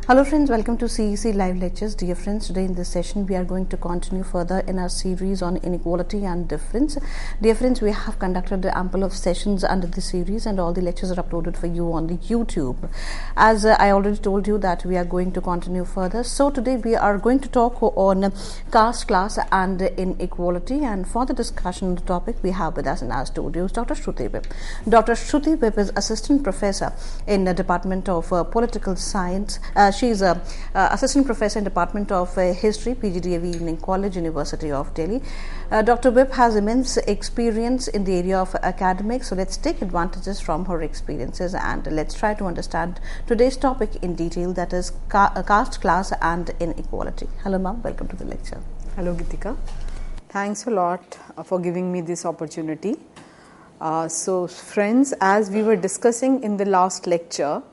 Hello friends, welcome to CEC Live Lectures. Dear friends, today in this session we are going to continue further in our series on inequality and difference. Dear friends, we have conducted a ample of sessions under this series and all the lectures are uploaded for you on the YouTube. As I already told you that we are going to continue further. So today we are going to talk on caste, class and inequality, and for the discussion on the topic we have with us in our studios Dr. Shruti Vip. Dr. Shruti Vip is Assistant Professor in the Department of Political Science. She is a Assistant Professor in Department of History, PGDAV Evening College, University of Delhi. Dr. Vip has immense experience in the area of academics, so let's take advantages from her experiences and let's try to understand today's topic in detail, that is caste, class and inequality. Hello ma'am, welcome to the lecture. Hello Gitika. Thanks a lot for giving me this opportunity. So friends, as we were discussing in the last lecture,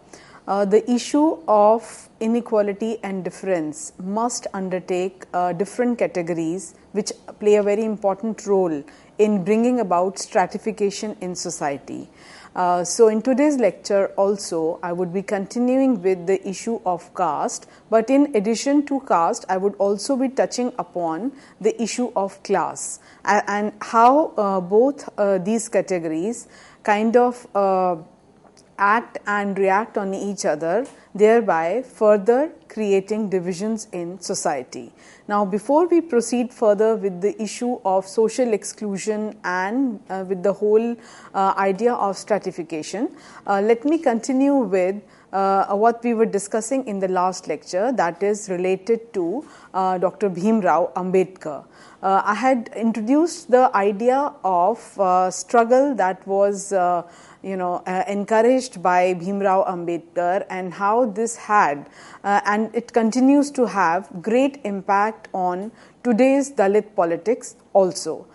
the issue of inequality and difference must undertake different categories which play a very important role in bringing about stratification in society. So in today's lecture also I would be continuing with the issue of caste, but in addition to caste I would also be touching upon the issue of class and how both these categories kind of act and react on each other, thereby further creating divisions in society. Now, before we proceed further with the issue of social exclusion and with the whole idea of stratification, let me continue with what we were discussing in the last lecture, that is related to Dr. Bhimrao Ambedkar. I had introduced the idea of struggle that was encouraged by Bhimrao Ambedkar and how this had and it continues to have great impact on today's Dalit politics also.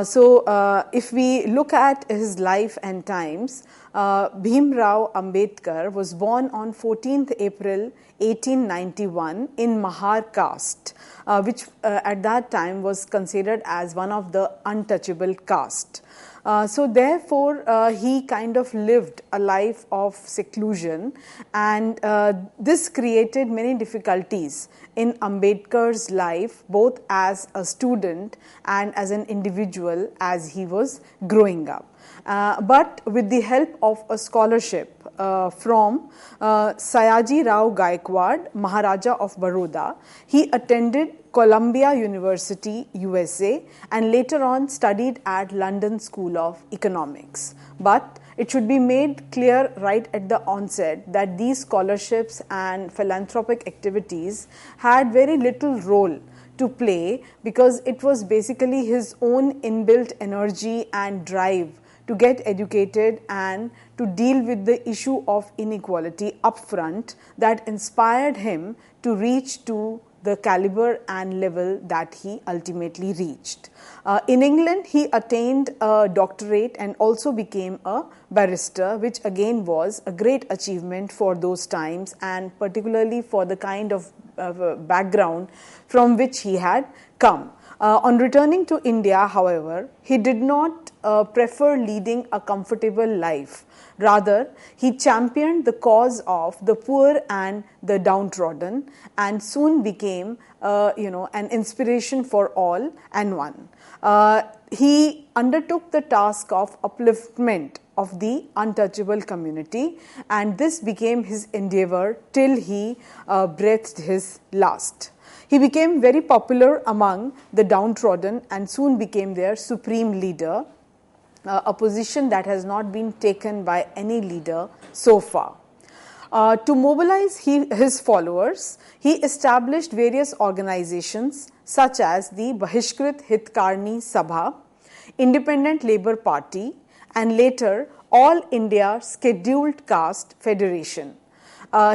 So if we look at his life and times, Bhimrao Ambedkar was born on 14th April 1891 in Mahar caste, which at that time was considered as one of the untouchable caste. So therefore, he kind of lived a life of seclusion, and this created many difficulties in Ambedkar's life, both as a student and as an individual as he was growing up. But with the help of a scholarship from Sayaji Rao Gaikwad, Maharaja of Baroda, he attended Columbia University, USA, and later on studied at London School of Economics. But it should be made clear right at the onset that these scholarships and philanthropic activities had very little role to play, because it was basically his own inbuilt energy and drive to get educated and to deal with the issue of inequality upfront that inspired him to reach to the caliber and level that he ultimately reached. In England, he attained a doctorate and also became a barrister, which again was a great achievement for those times and particularly for the kind of background from which he had come. On returning to India, however, he did not prefer leading a comfortable life. Rather, he championed the cause of the poor and the downtrodden and soon became an inspiration for all and one. He undertook the task of upliftment of the untouchable community, and this became his endeavor till he breathed his last. He became very popular among the downtrodden and soon became their supreme leader, a position that has not been taken by any leader so far. To mobilize his followers, he established various organizations such as the Bahishkrit Hitkarni Sabha, Independent Labour Party, and later All India Scheduled Caste Federation.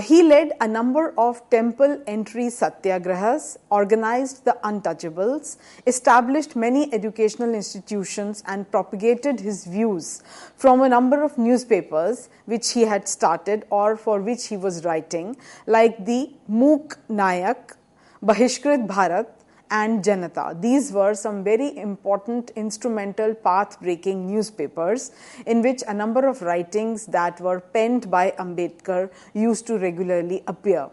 He led a number of temple entry satyagrahas, organized the untouchables, established many educational institutions and propagated his views from a number of newspapers which he had started or for which he was writing, like the Mook Nayak, Bahishkrit Bharat and Janata. These were some very important instrumental path-breaking newspapers in which a number of writings that were penned by Ambedkar used to regularly appear.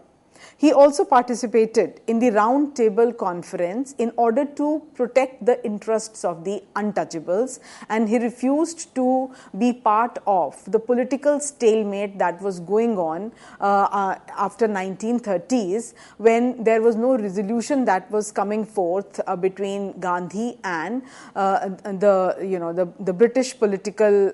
He also participated in the Round Table Conference in order to protect the interests of the untouchables, and he refused to be part of the political stalemate that was going on after 1930s, when there was no resolution that was coming forth between Gandhi and the British political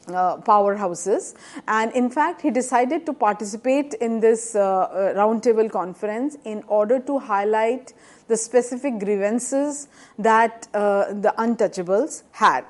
powerhouses. And in fact, he decided to participate in this roundtable conference in order to highlight the specific grievances that the untouchables had.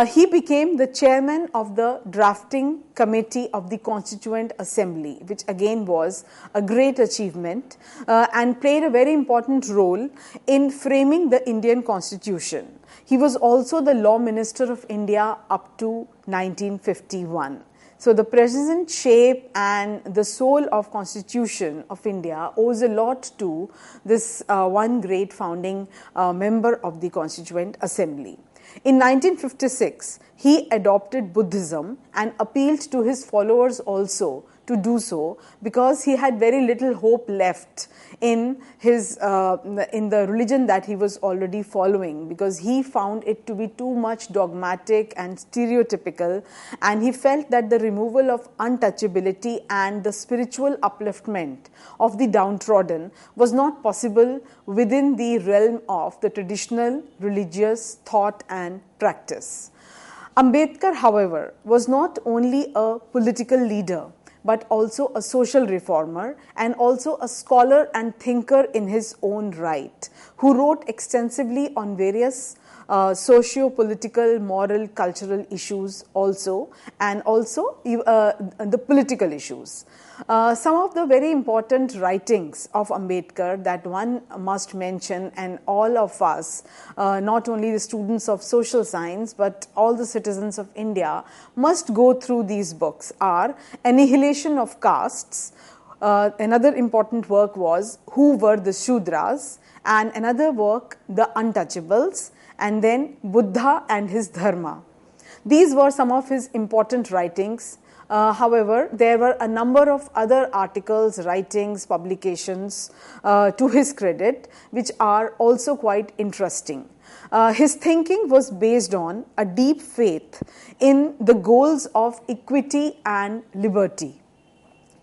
He became the chairman of the drafting committee of the Constituent Assembly, which again was a great achievement and played a very important role in framing the Indian Constitution. He was also the Law Minister of India up to 1951. So the present shape and the soul of Constitution of India owes a lot to this one great founding member of the Constituent Assembly. In 1956, he adopted Buddhism and appealed to his followers also to do so, because he had very little hope left in the religion that he was already following, because he found it to be too much dogmatic and stereotypical, and he felt that the removal of untouchability and the spiritual upliftment of the downtrodden was not possible within the realm of the traditional religious thought and practice. Ambedkar, however, was not only a political leader, but also a social reformer and also a scholar and thinker in his own right, who wrote extensively on various socio-political, moral, cultural issues also, and also the political issues. Some of the very important writings of Ambedkar that one must mention, and all of us, not only the students of social science, but all the citizens of India must go through these books, are Annihilation of Castes. Another important work was Who Were the Shudras, and another work, The Untouchables, and then Buddha and his Dharma. These were some of his important writings. However, there were a number of other articles, writings, publications to his credit, which are also quite interesting. His thinking was based on a deep faith in the goals of equity and liberty.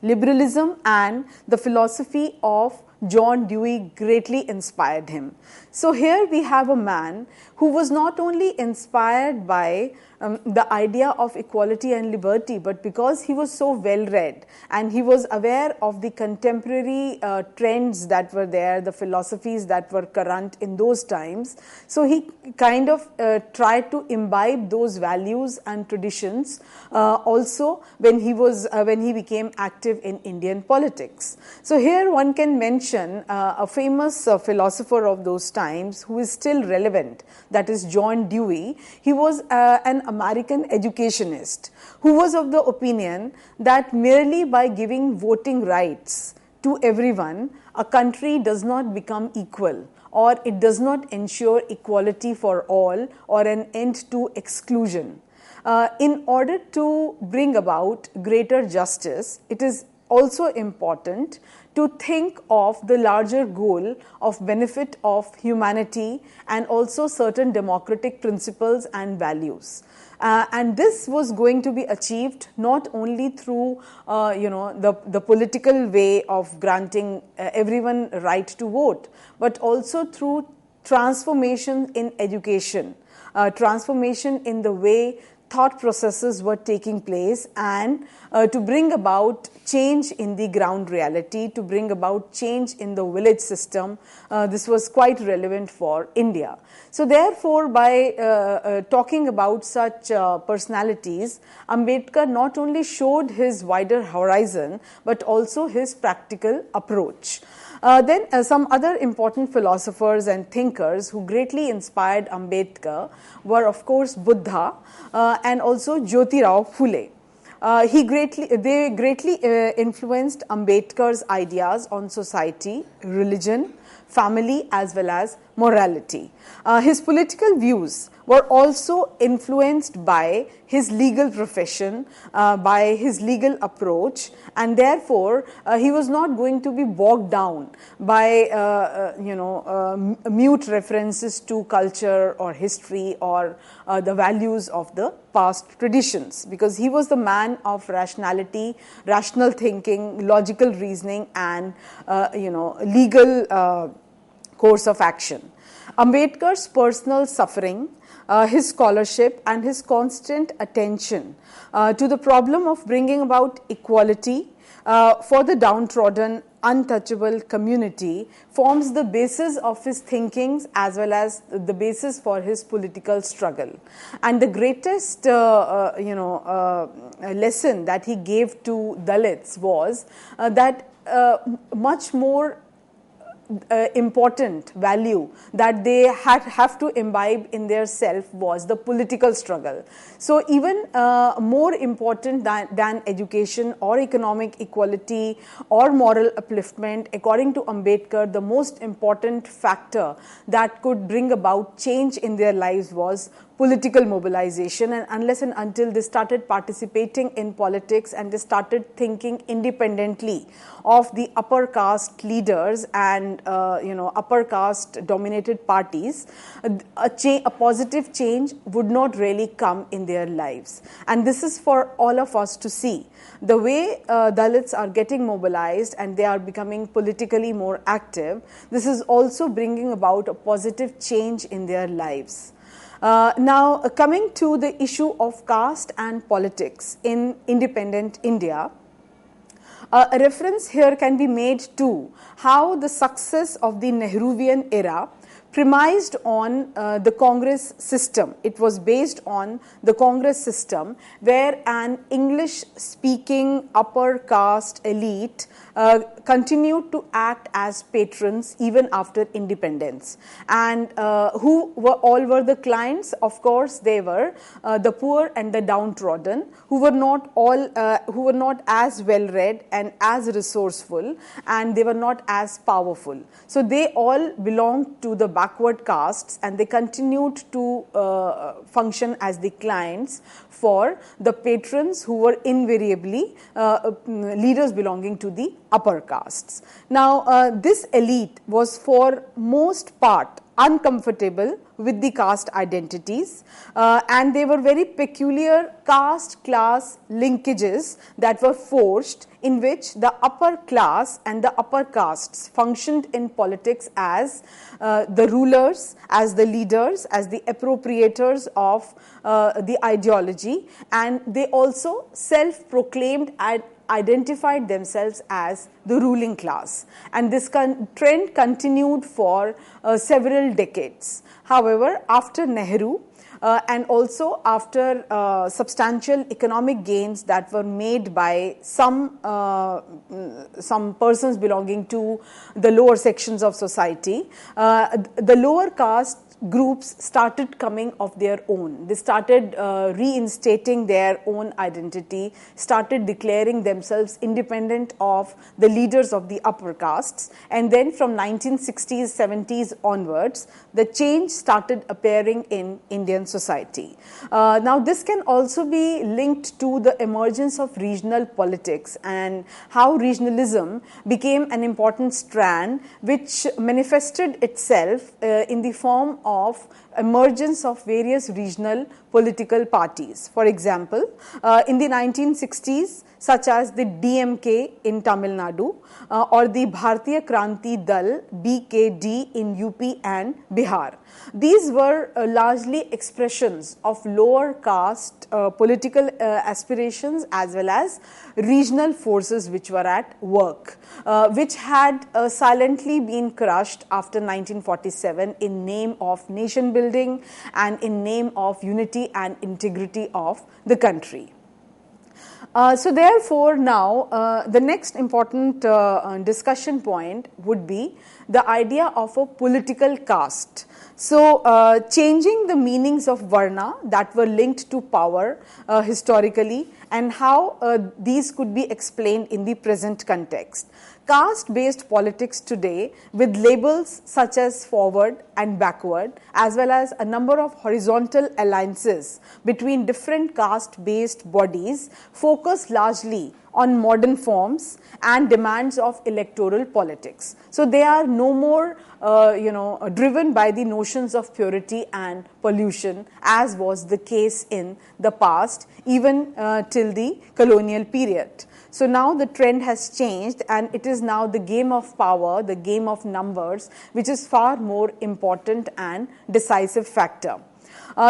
Liberalism and the philosophy of John Dewey greatly inspired him. So here we have a man who was not only inspired by the idea of equality and liberty, but because he was so well read and he was aware of the contemporary trends that were there, the philosophies that were current in those times. So he kind of tried to imbibe those values and traditions also when he became active in Indian politics. So here one can mention a famous philosopher of those times who is still relevant, that is John Dewey. He was an American educationist who was of the opinion that merely by giving voting rights to everyone, a country does not become equal, or it does not ensure equality for all or an end to exclusion. In order to bring about greater justice, it is also important to think of the larger goal of benefit of humanity and also certain democratic principles and values. And this was going to be achieved not only through the political way of granting everyone right to vote, but also through transformation in education, transformation in the way thought processes were taking place, and to bring about change in the ground reality, to bring about change in the village system. This was quite relevant for India. So therefore, by talking about such personalities, Ambedkar not only showed his wider horizon, but also his practical approach. Then some other important philosophers and thinkers who greatly inspired Ambedkar were, of course, Buddha and also Jyotirao Phule. They greatly influenced Ambedkar's ideas on society, religion, family as well as morality. His political views were also influenced by his legal profession, by his legal approach, and therefore he was not going to be bogged down by mute references to culture or history or the values of the past traditions, because he was the man of rationality, rational thinking, logical reasoning, and legal course of action. Ambedkar's personal suffering, his scholarship, and his constant attention to the problem of bringing about equality for the downtrodden, untouchable community forms the basis of his thinkings as well as the basis for his political struggle. And the greatest lesson that he gave to Dalits was that much more important value that they have to imbibe in their self was the political struggle. So even more important than education or economic equality or moral upliftment, according to Ambedkar, the most important factor that could bring about change in their lives was political mobilization. And unless and until they started participating in politics and they started thinking independently of the upper caste leaders and upper caste dominated parties, a positive change would not really come in their lives. And this is for all of us to see. The way Dalits are getting mobilized and they are becoming politically more active, this is also bringing about a positive change in their lives. Now, coming to the issue of caste and politics in independent India, a reference here can be made to how the success of the Nehruvian era premised on the Congress system. It was based on the Congress system where an English-speaking upper caste elite continued to act as patrons even after independence. And who were the clients? Of course, they were the poor and the downtrodden, who were not as well read and as resourceful, and they were not as powerful. So they all belonged to the backward castes, and they continued to function as the clients for the patrons who were invariably leaders belonging to the upper castes. Now, this elite was for most part uncomfortable with the caste identities, and they were very peculiar caste class linkages that were forged, in which the upper class and the upper castes functioned in politics as the rulers, as the leaders, as the appropriators of the ideology, and they also self-proclaimed and identified themselves as the ruling class. And this trend continued for several decades. However, after Nehru, and also after substantial economic gains that were made by some persons belonging to the lower sections of society, the lower caste groups started coming of their own. They started reinstating their own identity, started declaring themselves independent of the leaders of the upper castes, and then from 1960s, 70s onwards, the change started appearing in Indian society. Now, this can also be linked to the emergence of regional politics and how regionalism became an important strand which manifested itself in the form of emergence of various regional political parties. For example, in the 1960s, such as the DMK in Tamil Nadu or the Bharatiya Kranti Dal BKD in UP and Bihar. These were largely expressions of lower caste political aspirations as well as regional forces which were at work, which had silently been crushed after 1947 in name of nation building and in name of unity and integrity of the country. So therefore, now the next important discussion point would be the idea of a political caste. So changing the meanings of Varna that were linked to power historically and how these could be explained in the present context. Caste-based politics today, with labels such as forward and backward, as well as a number of horizontal alliances between different caste-based bodies, focus largely on modern forms and demands of electoral politics. So they are no more driven by the notions of purity and pollution, as was the case in the past, even till the colonial period. So now the trend has changed, and it is now the game of power, the game of numbers, which is far more important and decisive factor.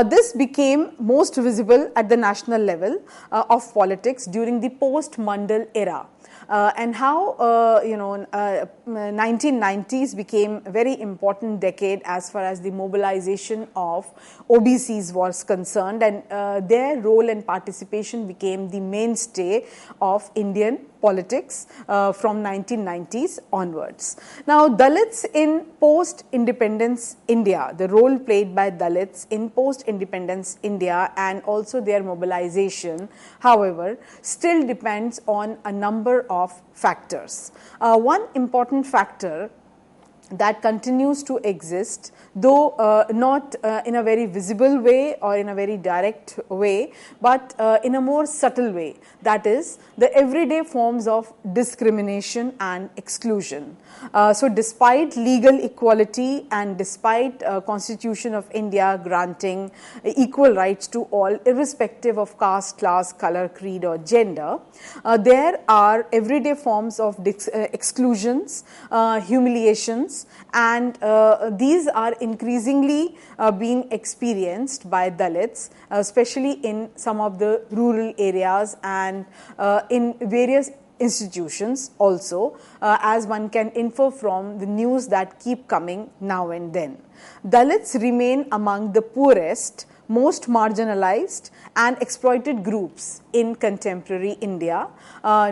This became most visible at the national level of politics during the post-Mandal era. And how 1990s became a very important decade as far as the mobilization of OBCs was concerned, and their role and participation became the mainstay of Indian politics from 1990s onwards. Now, Dalits in post-independence India, the role played by Dalits in post-independence India and also their mobilization, however, still depends on a number of factors. One important factor that continues to exist, though not in a very visible way or in a very direct way, but in a more subtle way, that is the everyday forms of discrimination and exclusion. So despite legal equality and despite Constitution of India granting equal rights to all irrespective of caste, class, color, creed or gender, there are everyday forms of exclusions, humiliations, and these are increasingly being experienced by Dalits, especially in some of the rural areas and in various institutions also, as one can infer from the news that keep coming now and then. Dalits remain among the poorest, most marginalized and exploited groups in contemporary India,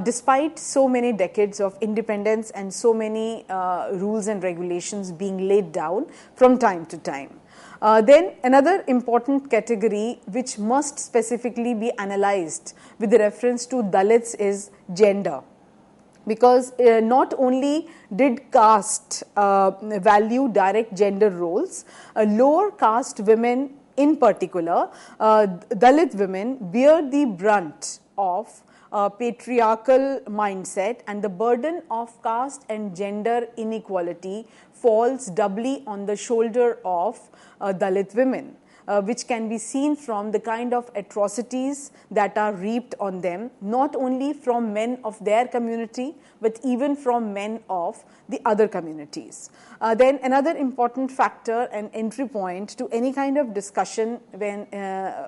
despite so many decades of independence and so many rules and regulations being laid down from time to time. Then another important category which must specifically be analyzed with reference to Dalits is gender. Because not only did caste value direct gender roles, lower caste women in particular, Dalit women bear the brunt of patriarchal mindset, and the burden of caste and gender inequality falls doubly on the shoulder of Dalit women, which can be seen from the kind of atrocities that are reaped on them, not only from men of their community, but even from men of the other communities. Then another important factor and entry point to any kind of discussion when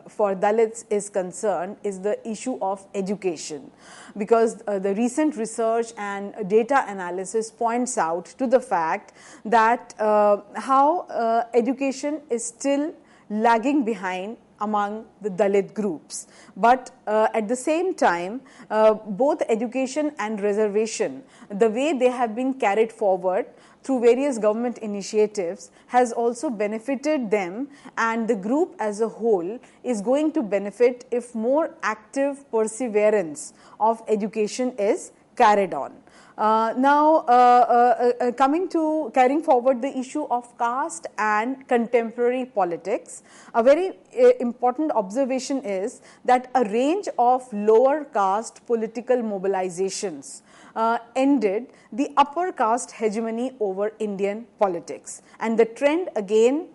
for Dalits is concerned is the issue of education, because the recent research and data analysis points out to the fact that how education is still lagging behind among the Dalit groups. But at the same time, both education and reservation, the way they have been carried forward through various government initiatives has also benefited them, and the group as a whole is going to benefit if more active perseverance of education is carried on. Carrying forward the issue of caste and contemporary politics, a very important observation is that a range of lower caste political mobilizations ended the upper caste hegemony over Indian politics, and the trend again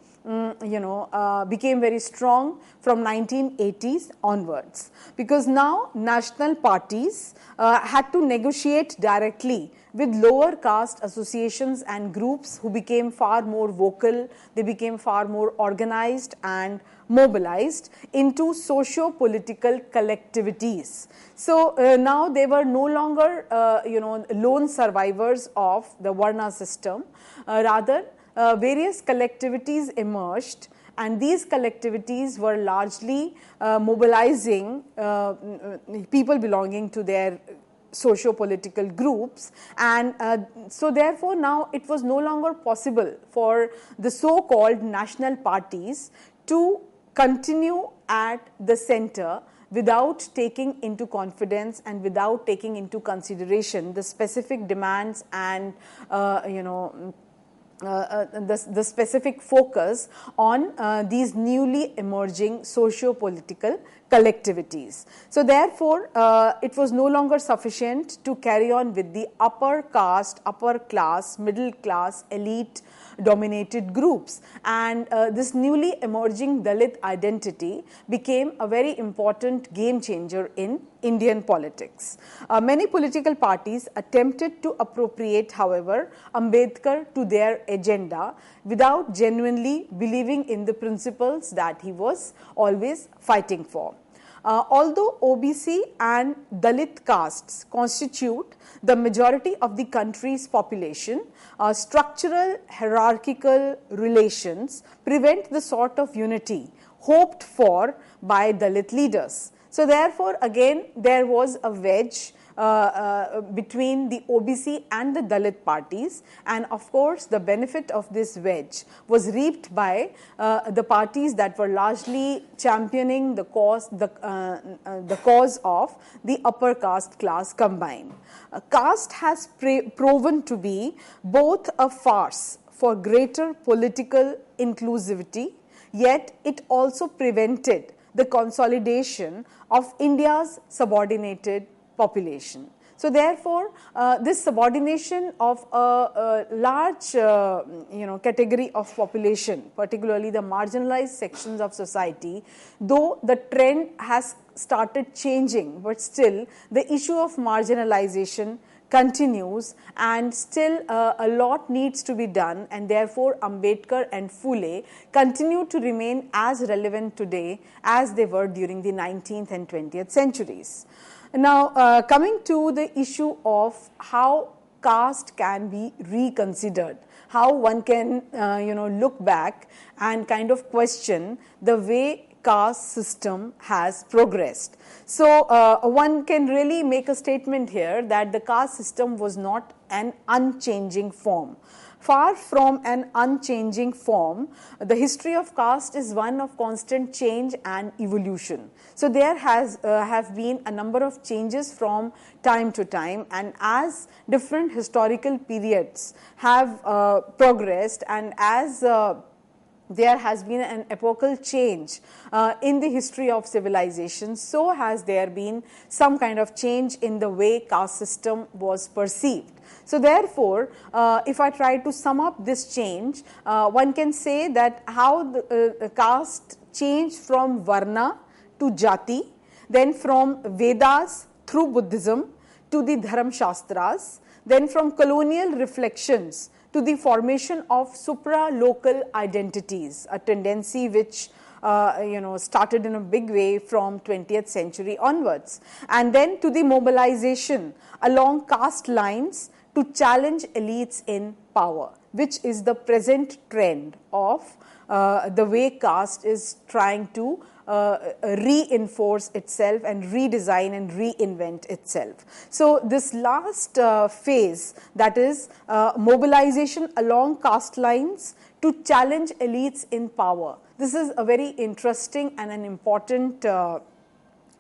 became very strong from 1980s onwards, because now national parties had to negotiate directly with lower caste associations and groups who became far more vocal, they became far more organized and mobilized into socio-political collectivities. So now they were no longer lone survivors of the Varna system, rather various collectivities emerged, and these collectivities were largely mobilizing people belonging to their socio-political groups, and so therefore now it was no longer possible for the so-called national parties to continue at the center without taking into confidence and without taking into consideration the specific demands and the specific focus on these newly emerging socio-political collectivities. So therefore, it was no longer sufficient to carry on with the upper caste, upper class, middle class, elite dominated groups, and this newly emerging Dalit identity became a very important game changer in Indian politics. Many political parties attempted to appropriate, however, Ambedkar to their agenda without genuinely believing in the principles that he was always fighting for. Although OBC and Dalit castes constitute the majority of the country's population, structural hierarchical relations prevent the sort of unity hoped for by Dalit leaders. So therefore, again there was a wedge between the OBC and the Dalit parties, and of course the benefit of this wedge was reaped by the parties that were largely championing the cause of the upper caste class combined. Caste has proven to be both a farce for greater political inclusivity, yet it also prevented the consolidation of India's subordinated population. So therefore, this subordination of a large category of population, particularly the marginalized sections of society, though the trend has started changing, but still the issue of marginalization continues, and still a lot needs to be done, and therefore Ambedkar and Phule continue to remain as relevant today as they were during the 19th and 20th centuries. Now, coming to the issue of how caste can be reconsidered, how one can look back and kind of question the way caste system has progressed. So one can really make a statement here that the caste system was not an unchanging form. Far from an unchanging form, the history of caste is one of constant change and evolution. So there have been a number of changes from time to time, and as different historical periods have progressed, and as there has been an epochal change in the history of civilization, so has there been some kind of change in the way caste system was perceived. So therefore, if I try to sum up this change, one can say that how the caste changed from Varna to Jati, then from Vedas through Buddhism to the Dharam Shastras, then from colonial reflections to the formation of supra-local identities, a tendency which started in a big way from 20th century onwards, and then to the mobilization along caste lines to challenge elites in power, which is the present trend of the way caste is trying to reinforce itself and redesign and reinvent itself. So this last phase, that is mobilization along caste lines to challenge elites in power, this is a very interesting and an important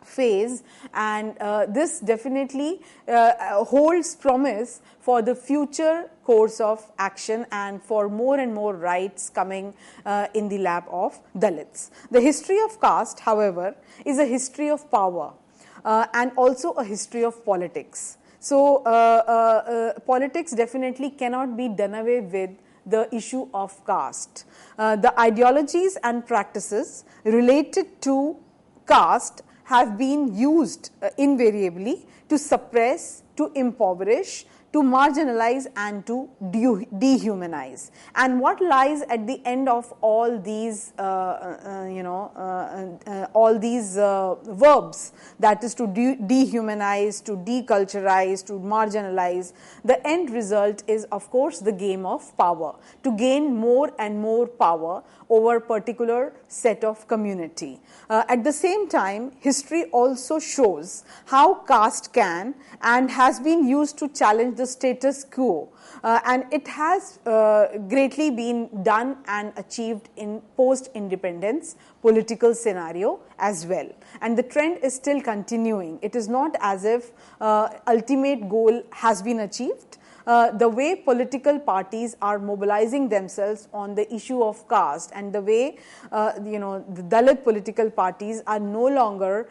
phase, and this definitely holds promise for the future course of action and for more and more rights coming in the lap of Dalits. The history of caste, however, is a history of power and also a history of politics. So politics definitely cannot be done away with the issue of caste. The ideologies and practices related to caste have been used invariably to suppress, to impoverish, to marginalize and to dehumanize. And what lies at the end of all these verbs, that is to dehumanize, to deculturize, to marginalize, the end result is of course the game of power, to gain more and more power over a particular set of community. At the same time, history also shows how caste can and has been used to challenge the status quo, and it has greatly been done and achieved in post-independence political scenario as well, and the trend is still continuing. It is not as if ultimate goal has been achieved. The way political parties are mobilizing themselves on the issue of caste, and the way the Dalit political parties are no longer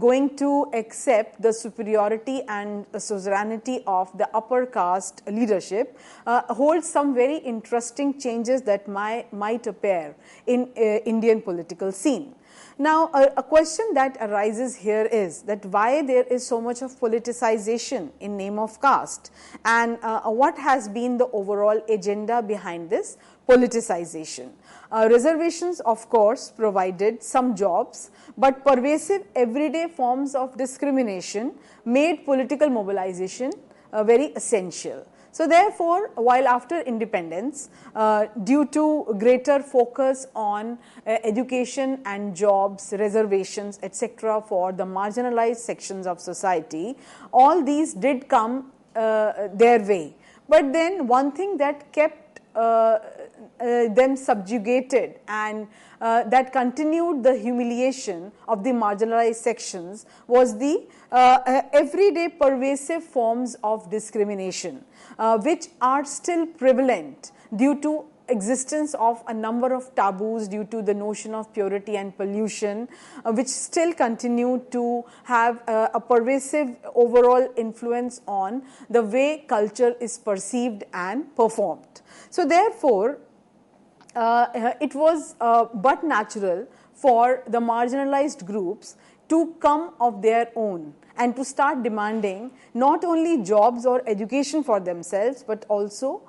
going to accept the superiority and suzerainty of the upper caste leadership, holds some very interesting changes that might appear in Indian political scene. Now, a question that arises here is that why there is so much of politicization in name of caste, and what has been the overall agenda behind this politicization. Reservations, of course, provided some jobs, but pervasive everyday forms of discrimination made political mobilization very essential. So therefore, while after independence, due to greater focus on education and jobs, reservations, etc. for the marginalized sections of society, all these did come their way. But then one thing that kept them subjugated and that continued the humiliation of the marginalized sections was the everyday pervasive forms of discrimination, which are still prevalent due to existence of a number of taboos, due to the notion of purity and pollution, which still continue to have a pervasive overall influence on the way culture is perceived and performed. So therefore, it was but natural for the marginalized groups to come of their own and to start demanding not only jobs or education for themselves, but also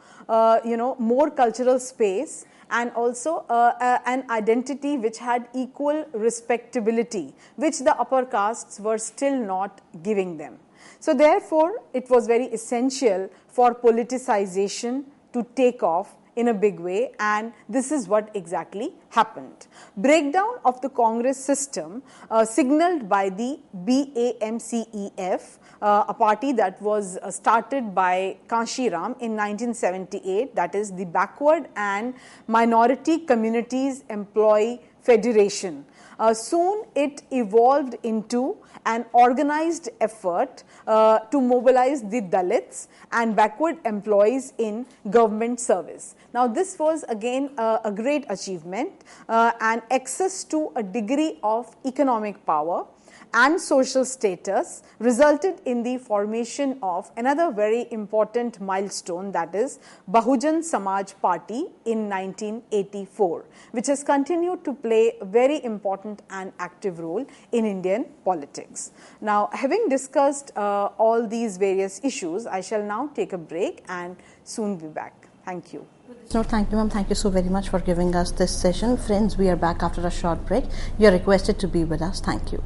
more cultural space, and also an identity which had equal respectability, which the upper castes were still not giving them. So therefore, it was very essential for politicization to take off in a big way, and this is what exactly happened. Breakdown of the Congress system signaled by the BAMCEF, a party that was started by Kanshiram in 1978, that is the Backward and Minority Communities Employee Federation. Soon it evolved into an organized effort to mobilize the Dalits and backward employees in government service. Now, this was again a great achievement, and access to a degree of economic power and social status resulted in the formation of another very important milestone, that is Bahujan Samaj Party in 1984, which has continued to play a very important and active role in Indian politics. Now, having discussed all these various issues, I shall now take a break and soon be back. Thank you. No, thank you, ma'am. Thank you so very much for giving us this session. Friends, we are back after a short break. You are requested to be with us. Thank you.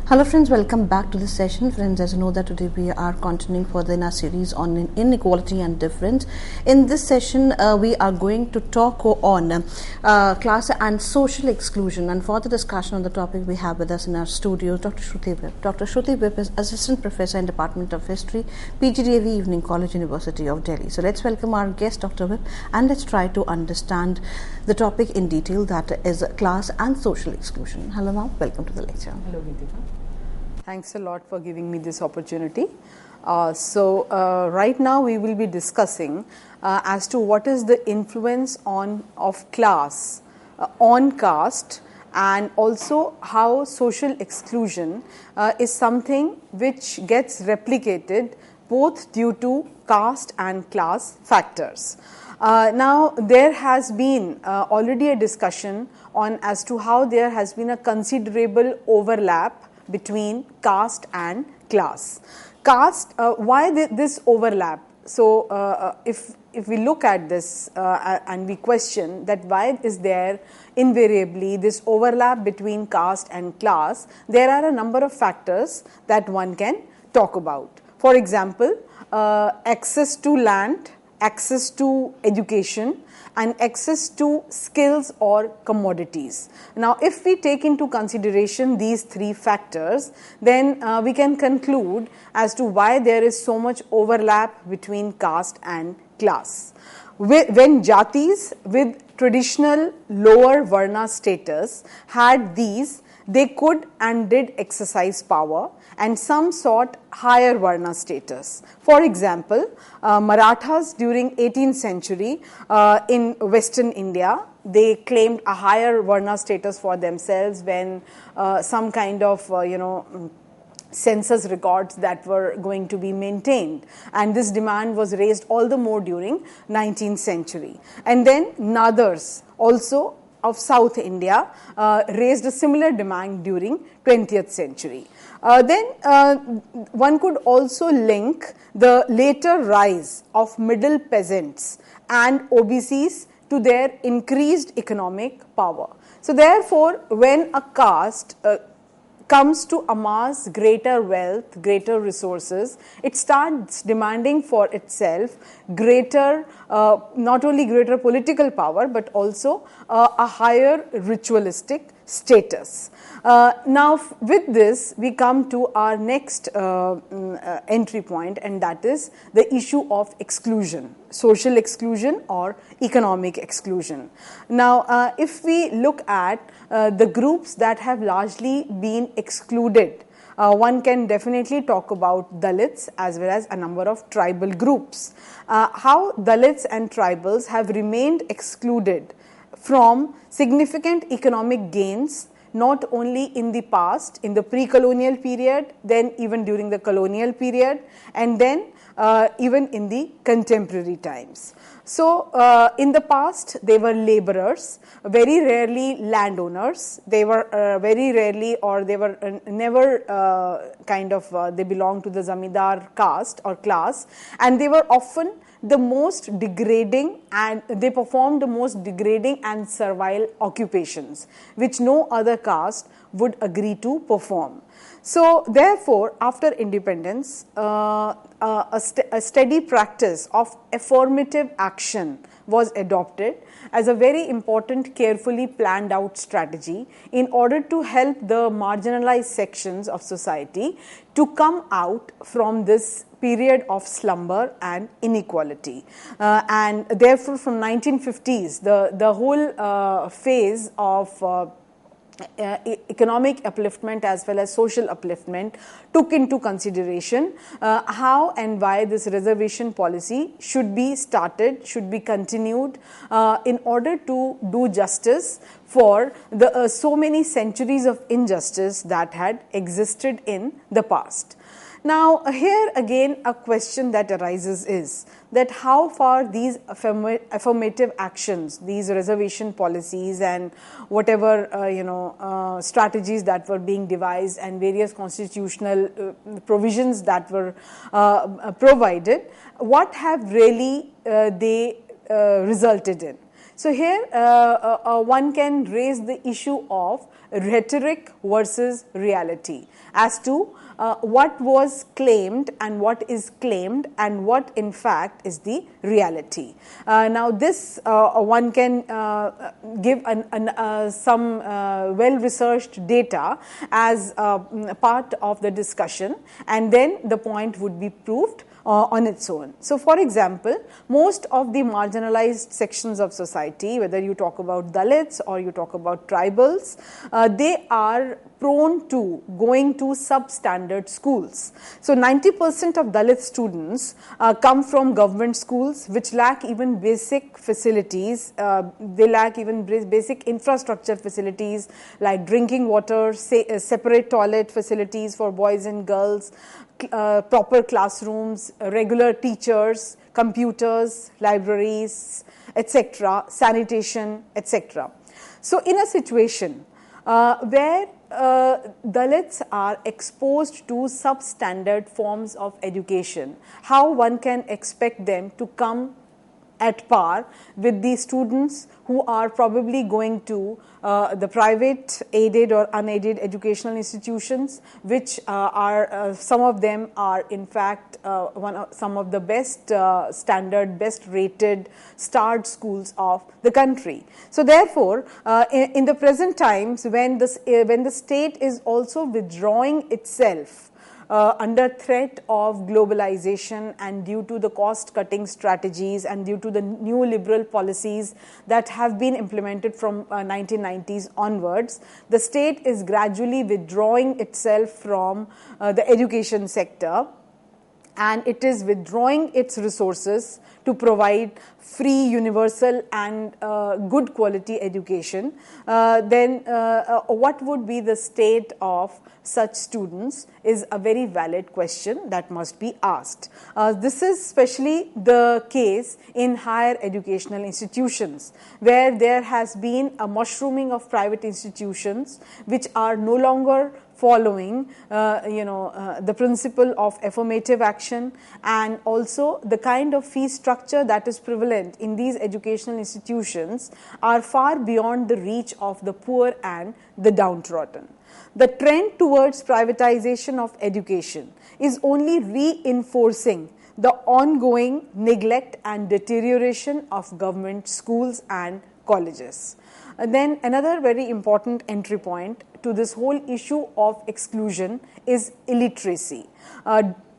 Hello friends, welcome back to this session. Friends, as you know that today we are continuing further in our series on inequality and difference. In this session, we are going to talk on class and social exclusion. And for the discussion on the topic, we have with us in our studio Dr. Shruti Vip. Dr. Shruti Vip is Assistant Professor in Department of History, PGDAV Evening College, University of Delhi. So let's welcome our guest, Dr. Vip, and let's try to understand the topic in detail, that is class and social exclusion. Hello ma'am, welcome to the lecture. Hello Geetika. Thanks a lot for giving me this opportunity. Right now we will be discussing as to what is the influence of class on caste, and also how social exclusion is something which gets replicated both due to caste and class factors. Now there has been already a discussion on as to how there has been a considerable overlap between caste and class. Caste, why this overlap? So if we look at this and we question that why is there invariably this overlap between caste and class, there are a number of factors that one can talk about. For example, access to land, access to education, and access to skills or commodities. Now, if we take into consideration these three factors, then we can conclude as to why there is so much overlap between caste and class. When jatis with traditional lower varna status had these, they could and did exercise power, and some sought higher varna status. For example, Marathas during 18th century in Western India, they claimed a higher varna status for themselves when some kind of census records that were going to be maintained, and this demand was raised all the more during 19th century. And then Nadars also of South India raised a similar demand during 20th century. Then one could also link the later rise of middle peasants and OBCs to their increased economic power. So therefore, when a caste comes to amass greater wealth, greater resources, it starts demanding for itself greater, not only greater political power, but also a higher ritualistic status. Now, with this, we come to our next entry point, and that is the issue of exclusion, social exclusion or economic exclusion. Now, if we look at the groups that have largely been excluded, one can definitely talk about Dalits as well as a number of tribal groups. How Dalits and tribals have remained excluded from significant economic gains, not only in the past, in the pre-colonial period, then even during the colonial period, and then even in the contemporary times. So, in the past, they were laborers, very rarely landowners. They were very rarely, or they were never they belonged to the zamindar caste or class, and they were often the most degrading, and they performed the most degrading and servile occupations, which no other caste would agree to perform. So therefore, after independence, a steady practice of affirmative action was adopted as a very important, carefully planned out strategy in order to help the marginalized sections of society to come out from this period of slumber and inequality. And therefore, from 1950s, the whole phase of economic upliftment as well as social upliftment took into consideration how and why this reservation policy should be started, should be continued in order to do justice for the so many centuries of injustice that had existed in the past. Now, here again a question that arises is that how far these affirmative actions, these reservation policies and whatever strategies that were being devised and various constitutional provisions that were provided, what have really they resulted in? So here one can raise the issue of rhetoric versus reality as to what was claimed and what is claimed and what in fact is the reality. Now this one can give some well-researched data as part of the discussion, and then the point would be proved on its own. So for example, most of the marginalized sections of society, whether you talk about Dalits or you talk about tribals, they are prone to going to substandard schools. So 90% of Dalit students come from government schools which lack even basic facilities. They lack even basic infrastructure facilities like drinking water, separate toilet facilities for boys and girls, proper classrooms, regular teachers, computers, libraries, etc., sanitation, etc. So in a situation where Dalits are exposed to substandard forms of education, how one can expect them to come at par with the students who are probably going to the private aided or unaided educational institutions, which are some of them are in fact some of the best standard, best rated starred schools of the country. So therefore, in the present times when the state is also withdrawing itself under threat of globalization and due to the cost cutting strategies and due to the new liberal policies that have been implemented from 1990s onwards, the state is gradually withdrawing itself from the education sector, and it is withdrawing its resources to provide free, universal and good quality education. Then what would be the state of such students is a very valid question that must be asked. This is especially the case in higher educational institutions, where there has been a mushrooming of private institutions which are no longer following the principle of affirmative action, and also the kind of fee structure that is prevalent in these educational institutions are far beyond the reach of the poor and the downtrodden. The trend towards privatization of education is only reinforcing the ongoing neglect and deterioration of government schools and colleges. And then another very important entry point to this whole issue of exclusion is illiteracy.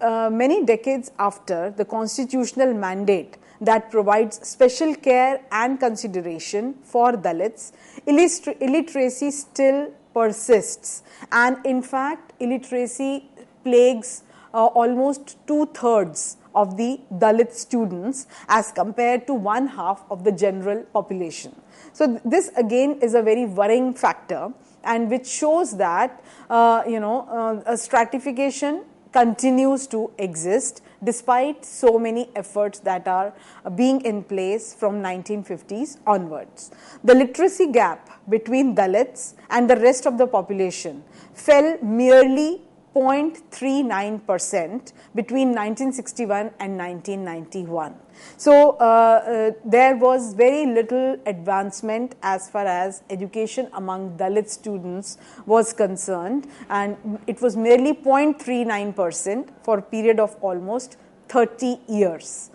Many decades after the constitutional mandate that provides special care and consideration for Dalits, illiteracy still persists, and in fact illiteracy plagues almost 2/3 of the Dalit students as compared to 1/2 of the general population. So this again is a very worrying factor, and which shows that a stratification continues to exist despite so many efforts that are being in place from 1950s onwards. The literacy gap between Dalits and the rest of the population fell merely 0.39% between 1961 and 1991. So there was very little advancement as far as education among Dalit students was concerned, and it was merely 0.39% for a period of almost 30 years.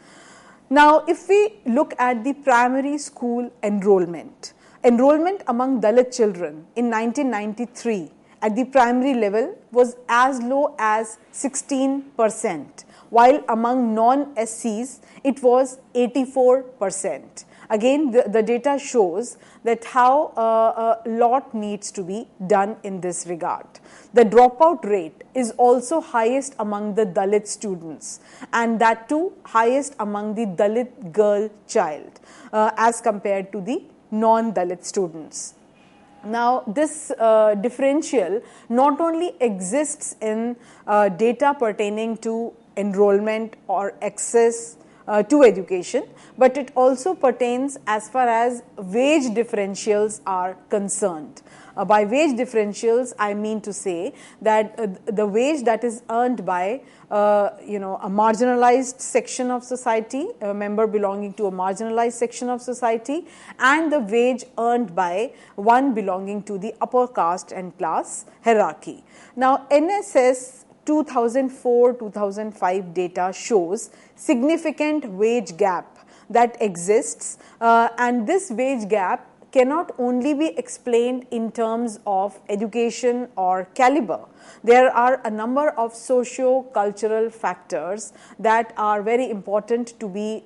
Now, if we look at the primary school enrollment among Dalit children in 1993 at the primary level was as low as 16%, while among non-SCs it was 84%. Again, the data shows that how a lot needs to be done in this regard. The dropout rate is also highest among the Dalit students, and that too highest among the Dalit girl child as compared to the non-Dalit students. Now, this differential not only exists in data pertaining to enrollment or access to education, but it also pertains as far as wage differentials are concerned. By wage differentials, I mean to say that the wage that is earned by a marginalized section of society, a member belonging to a marginalized section of society, and the wage earned by one belonging to the upper caste and class hierarchy. Now, NSS 2004-2005 data shows significant wage gap that exists, and this wage gap cannot only be explained in terms of education or caliber. There are a number of socio-cultural factors that are very important to be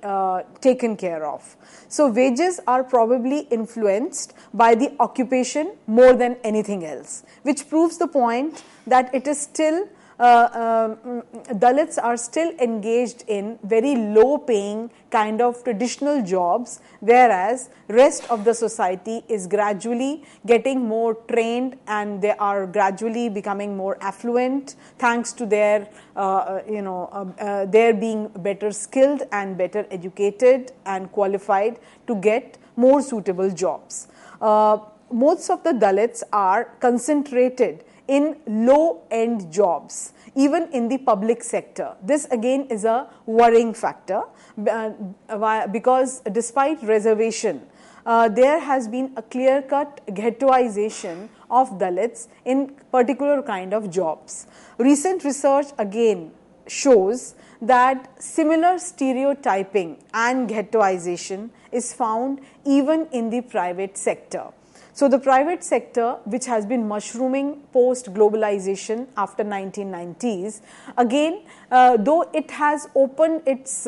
taken care of. So wages are probably influenced by the occupation more than anything else, which proves the point that it is still Dalits are still engaged in very low paying kind of traditional jobs, whereas rest of the society is gradually getting more trained and they are gradually becoming more affluent thanks to their their being better skilled and better educated and qualified to get more suitable jobs. Most of the Dalits are concentrated in low-end jobs, even in the public sector. This again is a worrying factor because despite reservation, there has been a clear-cut ghettoization of Dalits in particular kind of jobs. Recent research again shows that similar stereotyping and ghettoization is found even in the private sector. So the private sector, which has been mushrooming post-globalization after 1990s, again, though it has opened its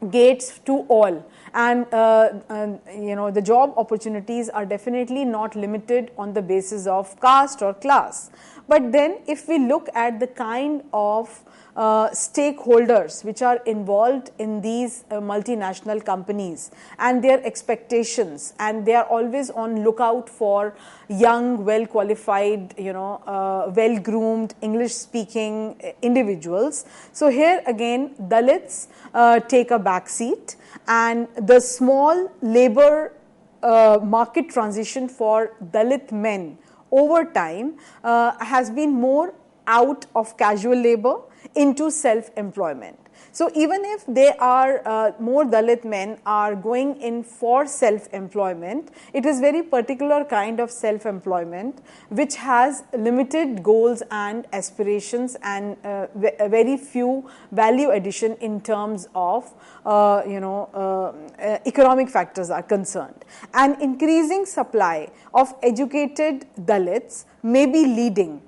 gates to all, and the job opportunities are definitely not limited on the basis of caste or class. But then if we look at the kind of stakeholders which are involved in these multinational companies and their expectations, and they are always on lookout for young, well qualified, well groomed, English speaking individuals. So here again Dalits take a back seat, and the small labor market transition for Dalit men over time has been more out of casual labor into self-employment. So even if they are more Dalit men are going in for self-employment, it is very particular kind of self-employment which has limited goals and aspirations and very few value addition in terms of economic factors are concerned. An increasing supply of educated Dalits may be leading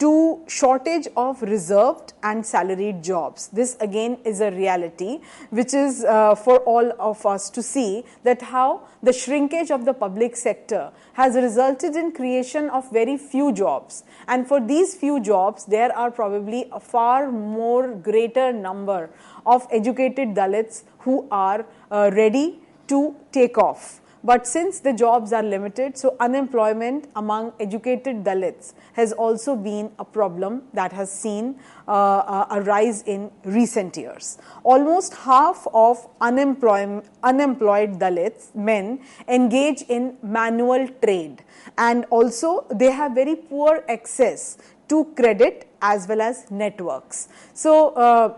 to shortage of reserved and salaried jobs. This again is a reality which is for all of us to see, that how the shrinkage of the public sector has resulted in creation of very few jobs, and for these few jobs there are probably a far more greater number of educated Dalits who are ready to take off. But since the jobs are limited, so unemployment among educated Dalits has also been a problem that has seen a rise in recent years. Almost half of unemployed Dalits men engage in manual trade, and also they have very poor access to credit as well as networks. So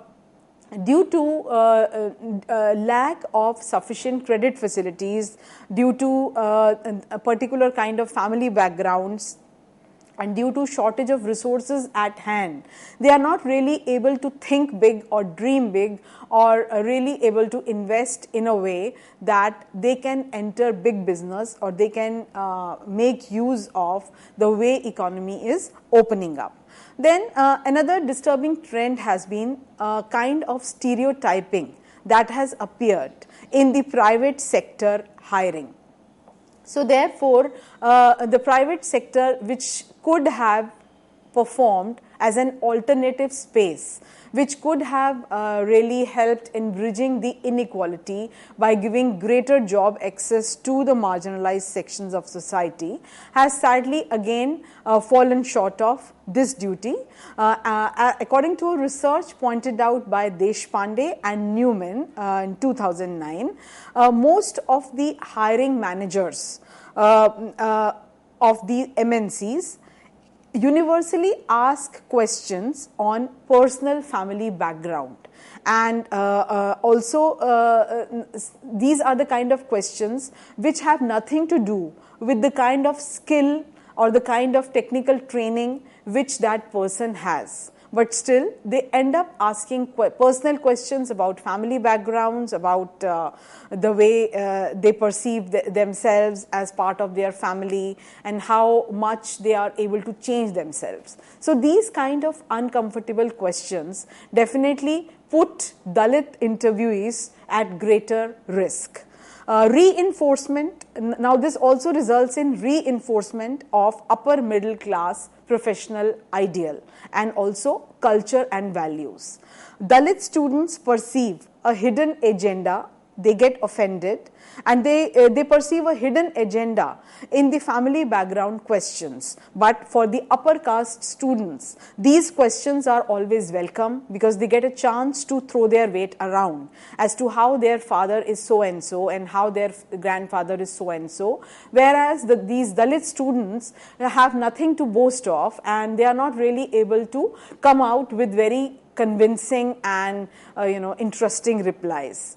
due to lack of sufficient credit facilities, due to a particular kind of family backgrounds, and due to shortage of resources at hand, they are not really able to think big or dream big, or really able to invest in a way that they can enter big business, or they can make use of the way economy is opening up. Then another disturbing trend has been a kind of stereotyping that has appeared in the private sector hiring. So therefore, the private sector, which could have performed as an alternative space, which could have really helped in bridging the inequality by giving greater job access to the marginalized sections of society, has sadly again fallen short of this duty. According to a research pointed out by Deshpande and Newman in 2009, most of the hiring managers of the MNCs universally ask questions on personal family background, and also these are the kind of questions which have nothing to do with the kind of skill or the kind of technical training which that person has. But still, they end up asking personal questions about family backgrounds, about the way they perceive themselves as part of their family, and how much they are able to change themselves. So these kind of uncomfortable questions definitely put Dalit interviewees at greater risk. Reinforcement, now this also results in reinforcement of upper middle class professional ideal and also culture and values. Dalit students perceive a hidden agenda, they get offended, and they perceive a hidden agenda in the family background questions. But for the upper caste students, these questions are always welcome because they get a chance to throw their weight around as to how their father is so and so and how their grandfather is so and so, whereas these Dalit students have nothing to boast of and they are not really able to come out with very convincing and interesting replies.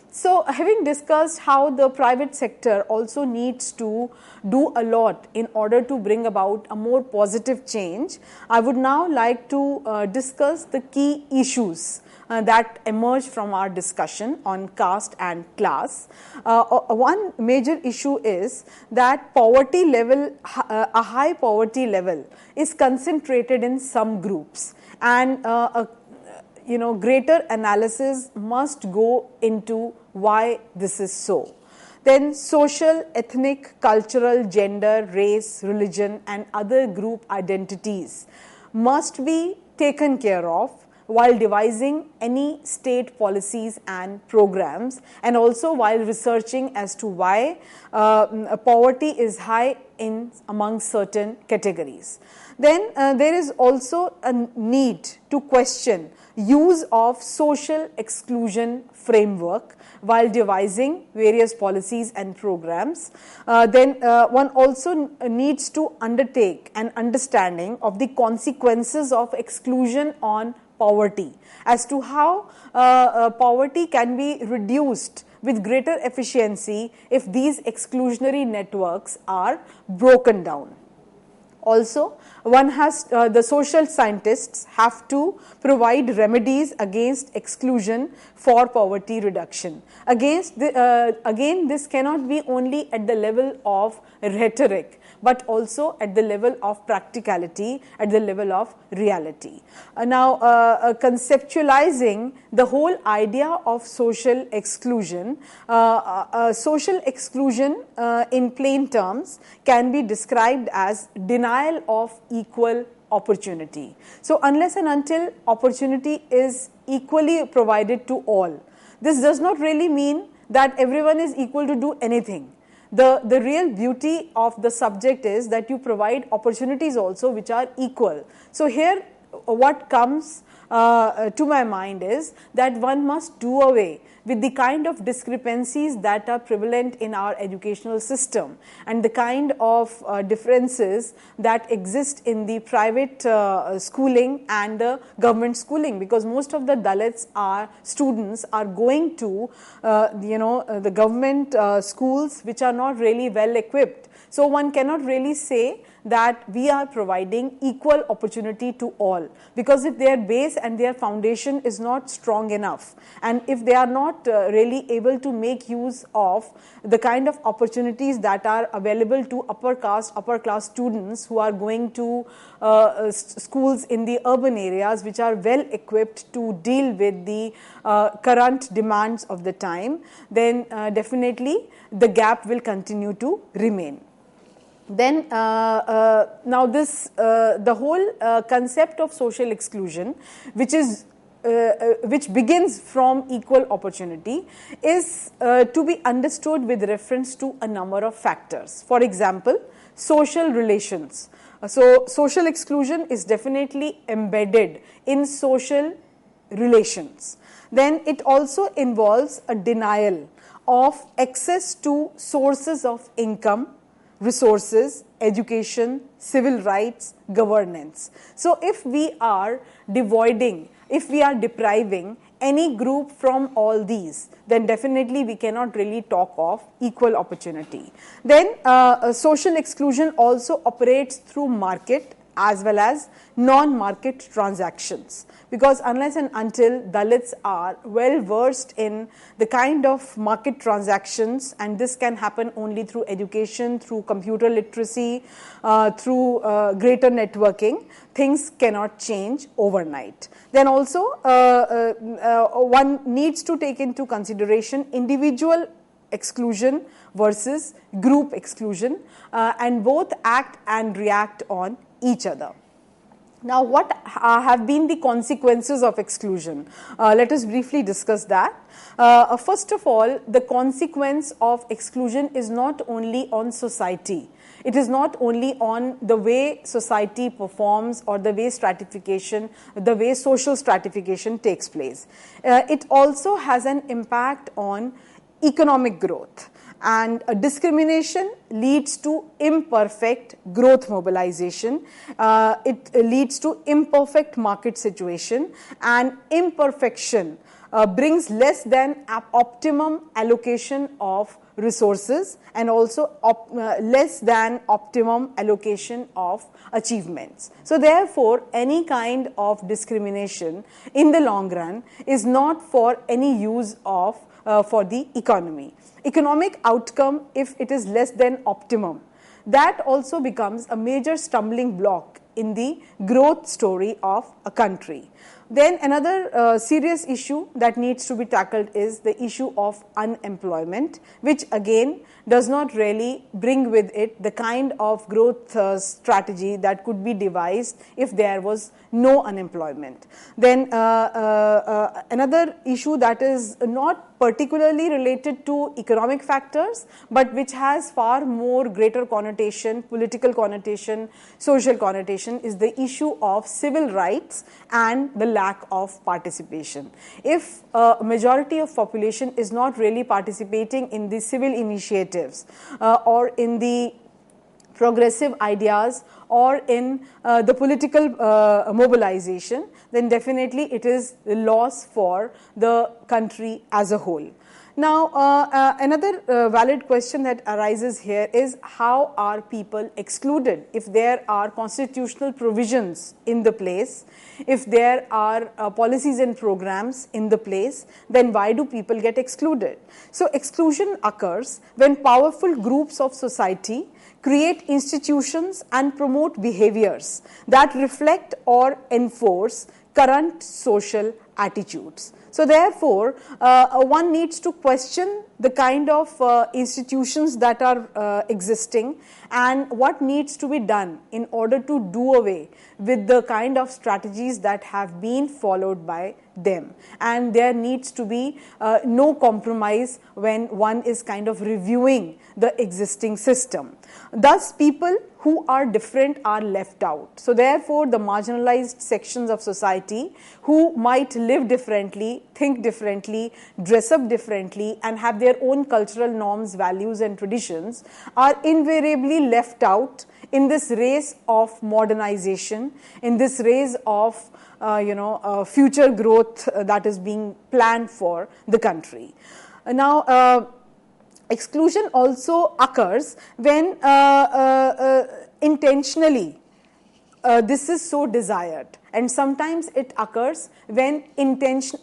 So, having discussed how the private sector also needs to do a lot in order to bring about a more positive change, I would now like to discuss the key issues that emerge from our discussion on caste and class. One major issue is that poverty level, a high poverty level is concentrated in some groups, and greater analysis must go into why this is so. Then social, ethnic, cultural, gender, race, religion and other group identities must be taken care of while devising any state policies and programs, and also while researching as to why poverty is high among certain categories. Then there is also a need to question use of social exclusion framework while devising various policies and programs. Then one also needs to undertake an understanding of the consequences of exclusion on poverty, as to how poverty can be reduced with greater efficiency if these exclusionary networks are broken down. Also, one has the social scientists have to provide remedies against exclusion for poverty reduction. Again, this cannot be only at the level of rhetoric, but also at the level of practicality, at the level of reality. Now, conceptualizing the whole idea of social exclusion, in plain terms can be described as denial of equal opportunity. So, unless and until opportunity is equally provided to all, this does not really mean that everyone is equal to do anything. The real beauty of the subject is that you provide opportunities also which are equal. So here what comes to my mind is that one must do away with the kind of discrepancies that are prevalent in our educational system and the kind of differences that exist in the private schooling and the government schooling, because most of the Dalits students are going to the government schools which are not really well equipped. So one cannot really say that we are providing equal opportunity to all, because if their base and their foundation is not strong enough, and if they are not really able to make use of the kind of opportunities that are available to upper class students who are going to schools in the urban areas which are well equipped to deal with the current demands of the time, then definitely the gap will continue to remain. Then now this the whole concept of social exclusion, which begins from equal opportunity, is to be understood with reference to a number of factors. For example, social relations. So social exclusion is definitely embedded in social relations. Then it also involves a denial of access to sources of income, resources, education, civil rights, governance. So if we are depriving any group from all these, then definitely we cannot really talk of equal opportunity. Then social exclusion also operates through market as well as non-market transactions, because unless and until Dalits are well versed in the kind of market transactions, and this can happen only through education, through computer literacy, through greater networking, things cannot change overnight. Then also one needs to take into consideration individual exclusion versus group exclusion, and both act and react on each other. Now, what have been the consequences of exclusion? Let us briefly discuss that. First of all, the consequence of exclusion is not only on society. It is not only on the way society performs or the way stratification, the way social stratification takes place. It also has an impact on economic growth. And discrimination leads to imperfect growth mobilization. It leads to imperfect market situation, and imperfection brings less than optimum allocation of resources, and also less than optimum allocation of achievements. So therefore, any kind of discrimination in the long run is not for any use of for the economy. Economic outcome, if it is less than optimum, that also becomes a major stumbling block in the growth story of a country. Then another serious issue that needs to be tackled is the issue of unemployment, which again does not really bring with it the kind of growth strategy that could be devised if there was no unemployment. Then another issue that is not particularly related to economic factors, but which has far more greater connotation, political connotation, social connotation, is the issue of civil rights and the lack of participation. If a majority of population is not really participating in the civil initiatives or in the progressive ideas or in the political mobilization, then definitely it is a loss for the country as a whole. Now, another valid question that arises here is, how are people excluded? If there are constitutional provisions in the place, if there are policies and programs in the place, then why do people get excluded? So exclusion occurs when powerful groups of society create institutions and promote behaviors that reflect or enforce current social attitudes. So therefore, one needs to question the kind of institutions that are existing and what needs to be done in order to do away with the kind of strategies that have been followed by them. And there needs to be no compromise when one is kind of reviewing the existing system. Thus, people who are different are left out. So therefore, the marginalized sections of society who might live differently, think differently, dress up differently, and have their own cultural norms, values, and traditions are invariably left out in this race of modernization, in this race of future growth that is being planned for the country. Now, exclusion also occurs when intentionally this is so desired, and sometimes it occurs when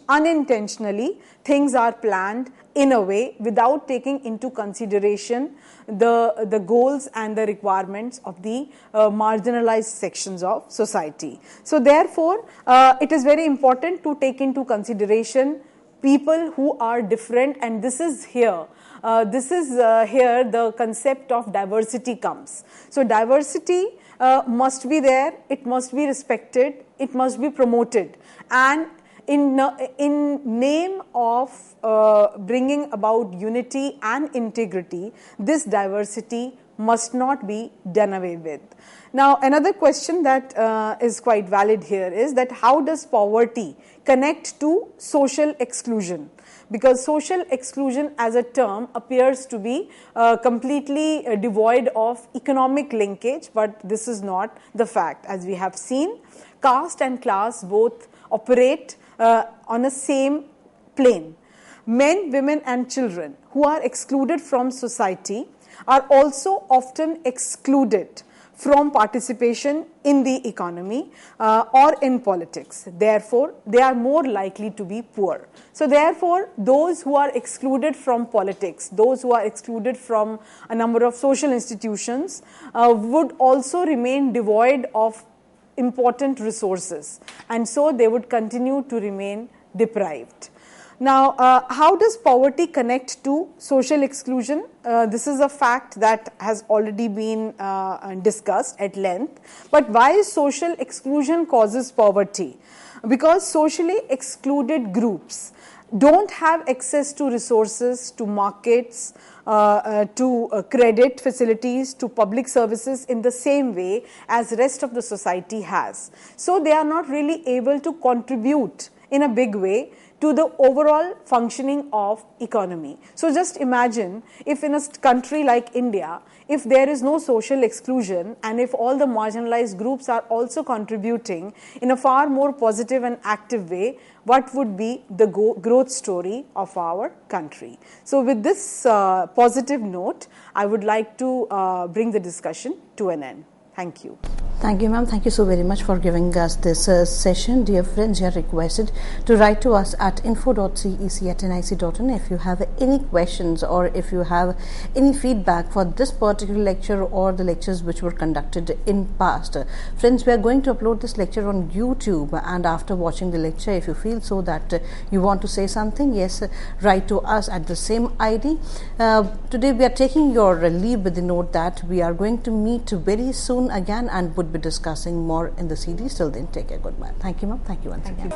unintentionally things are planned in a way without taking into consideration the goals and the requirements of the marginalized sections of society. So therefore, it is very important to take into consideration people who are different, and this is here. Here the concept of diversity comes. So diversity must be there, it must be respected, it must be promoted, and in name of bringing about unity and integrity, this diversity must not be done away with. Now, another question that is quite valid here is that how does poverty connect to social exclusion? Because social exclusion as a term appears to be completely devoid of economic linkage, but this is not the fact. As we have seen, caste and class both operate on a same plane. Men, women and children who are excluded from society are also often excluded from participation in the economy or in politics. Therefore, they are more likely to be poor. So therefore, those who are excluded from politics, those who are excluded from a number of social institutions would also remain devoid of important resources, and so they would continue to remain deprived. Now, how does poverty connect to social exclusion? This is a fact that has already been discussed at length. But why social exclusion causes poverty? Because socially excluded groups don't have access to resources, to markets, to credit facilities, to public services in the same way as rest of the society has. So they are not really able to contribute in a big way to the overall functioning of economy. So just imagine if in a country like India, if there is no social exclusion and if all the marginalized groups are also contributing in a far more positive and active way, what would be the growth story of our country? So with this positive note, I would like to bring the discussion to an end. Thank you. Thank you, ma'am. Thank you so very much for giving us this session. Dear friends, you are requested to write to us at info.cec@nic.in if you have any questions or if you have any feedback for this particular lecture or the lectures which were conducted in past. Friends, we are going to upload this lecture on YouTube, and after watching the lecture, if you feel so that you want to say something, yes, write to us at the same ID. Today we are taking your leave with the note that we are going to meet very soon again and would be discussing more in the series. Till then, take care. Goodbye. Thank you, ma'am. Thank you once again.